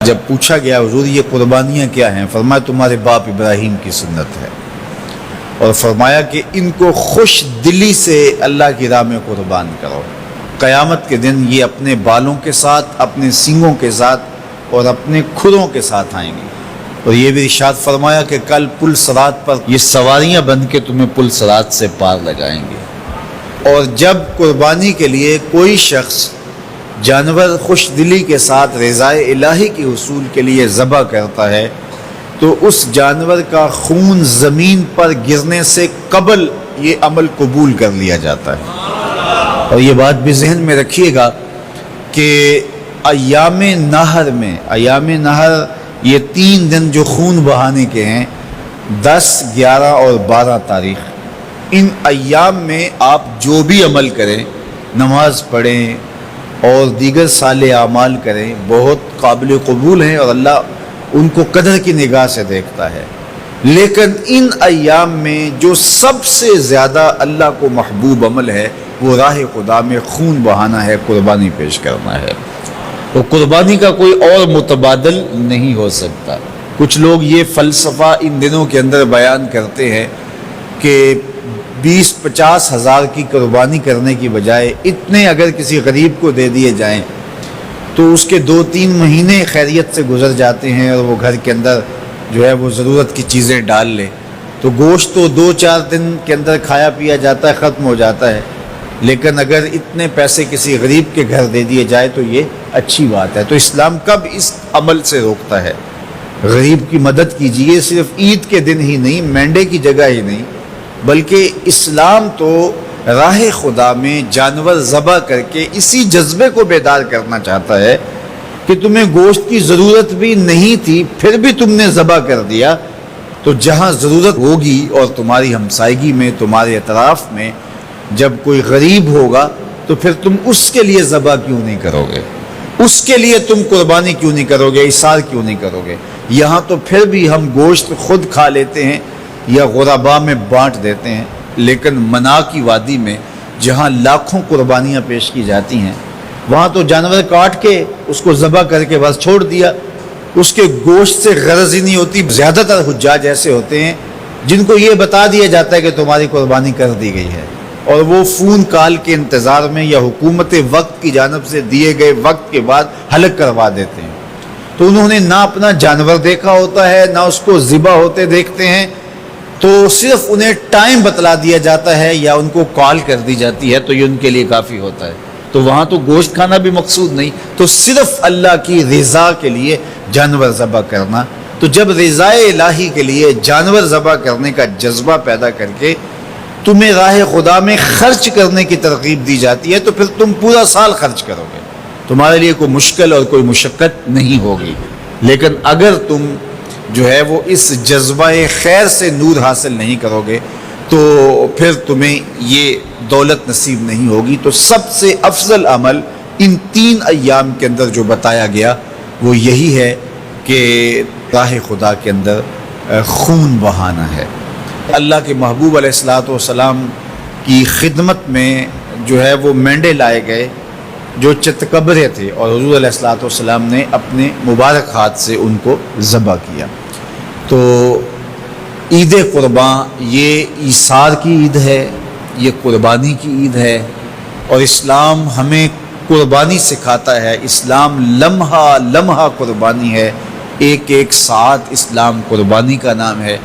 جب پوچھا گیا حضور یہ قربانیاں کیا ہیں، فرمایا تمہارے باپ ابراہیم کی سنت ہے، اور فرمایا کہ ان کو خوش دلی سے اللہ کی راہ میں قربان کرو، قیامت کے دن یہ اپنے بالوں کے ساتھ، اپنے سینگوں کے ساتھ اور اپنے کھروں کے ساتھ آئیں گے۔ اور یہ بھی ارشاد فرمایا کہ کل پل صراط پر یہ سواریاں بن کے تمہیں پل صراط سے پار لگائیں گے۔ اور جب قربانی کے لیے کوئی شخص جانور خوش دلی کے ساتھ رضائے الہی کے حصول کے لیے ذبح کرتا ہے تو اس جانور کا خون زمین پر گرنے سے قبل یہ عمل قبول کر لیا جاتا ہے۔ اور یہ بات بھی ذہن میں رکھیے گا کہ ایام نہر یہ 3 دن جو خون بہانے کے ہیں، 10، 11 اور 12 تاریخ، ان ایام میں آپ جو بھی عمل کریں، نماز پڑھیں اور دیگر صالح اعمال کریں، بہت قابل قبول ہیں اور اللہ ان کو قدر کی نگاہ سے دیکھتا ہے۔ لیکن ان ایام میں جو سب سے زیادہ اللہ کو محبوب عمل ہے وہ راہ خدا میں خون بہانا ہے، قربانی پیش کرنا ہے۔ تو قربانی کا کوئی اور متبادل نہیں ہو سکتا۔ کچھ لوگ یہ فلسفہ ان دنوں کے اندر بیان کرتے ہیں کہ 20-50 ہزار کی قربانی کرنے کی بجائے اتنے اگر کسی غریب کو دے دیے جائیں تو اس کے 2-3 مہینے خیریت سے گزر جاتے ہیں اور وہ گھر کے اندر جو ہے وہ ضرورت کی چیزیں ڈال لے، تو گوشت تو 2-4 دن کے اندر کھایا پیا جاتا ہے، ختم ہو جاتا ہے۔ لیکن اگر اتنے پیسے کسی غریب کے گھر دے دیے جائے تو یہ اچھی بات ہے۔ تو اسلام کب اس عمل سے روکتا ہے؟ غریب کی مدد کیجیے، صرف عید کے دن ہی نہیں، مینڈے کی جگہ ہی نہیں، بلکہ اسلام تو راہ خدا میں جانور ذبح کر کے اسی جذبے کو بیدار کرنا چاہتا ہے کہ تمہیں گوشت کی ضرورت بھی نہیں تھی پھر بھی تم نے ذبح کر دیا، تو جہاں ضرورت ہوگی اور تمہاری ہمسائیگی میں، تمہارے اطراف میں جب کوئی غریب ہوگا تو پھر تم اس کے لیے ذبح کیوں نہیں کرو گے؟ اس کے لیے تم قربانی کیوں نہیں کرو گے؟ اِثار کیوں نہیں کرو گے؟ یہاں تو پھر بھی ہم گوشت خود کھا لیتے ہیں یا غرباء میں بانٹ دیتے ہیں، لیکن منا کی وادی میں جہاں لاکھوں قربانیاں پیش کی جاتی ہیں وہاں تو جانور کاٹ کے اس کو ذبح کر کے بس چھوڑ دیا، اس کے گوشت سے غرض ہی نہیں ہوتی۔ زیادہ تر حجاج ایسے ہوتے ہیں جن کو یہ بتا دیا جاتا ہے کہ تمہاری قربانی کر دی گئی ہے، اور وہ فون کال کے انتظار میں یا حکومت وقت کی جانب سے دیے گئے وقت کے بعد حلق کروا دیتے ہیں۔ تو انہوں نے نہ اپنا جانور دیکھا ہوتا ہے، نہ اس کو ذبح ہوتے دیکھتے ہیں، تو صرف انہیں ٹائم بتلا دیا جاتا ہے یا ان کو کال کر دی جاتی ہے تو یہ ان کے لیے کافی ہوتا ہے۔ تو وہاں تو گوشت کھانا بھی مقصود نہیں، تو صرف اللہ کی رضا کے لیے جانور ذبح کرنا۔ تو جب رضائے الہی کے لیے جانور ذبح کرنے کا جذبہ پیدا کر کے تمہیں راہ خدا میں خرچ کرنے کی ترغیب دی جاتی ہے تو پھر تم پورا سال خرچ کرو گے، تمہارے لیے کوئی مشکل اور کوئی مشقت نہیں ہوگی۔ لیکن اگر تم جو ہے وہ اس جذبہ خیر سے نور حاصل نہیں کرو گے تو پھر تمہیں یہ دولت نصیب نہیں ہوگی۔ تو سب سے افضل عمل ان 3 ایام کے اندر جو بتایا گیا وہ یہی ہے کہ راہ خدا کے اندر خون بہانا ہے۔ اللہ کے محبوب علیہ الصلوۃ والسلام کی خدمت میں جو ہے وہ مینڈے لائے گئے جو چتکبرے تھے، اور حضور علیہ الصلوۃ والسلام نے اپنے مبارک ہاتھ سے ان کو ذبح کیا۔ تو عید قرباں یہ ایثار کی عید ہے، یہ قربانی کی عید ہے، اور اسلام ہمیں قربانی سکھاتا ہے۔ اسلام لمحہ لمحہ قربانی ہے، ایک ایک ساعت اسلام قربانی کا نام ہے،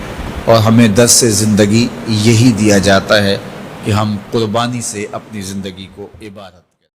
اور ہمیں درس زندگی یہی دیا جاتا ہے کہ ہم قربانی سے اپنی زندگی کو عبادت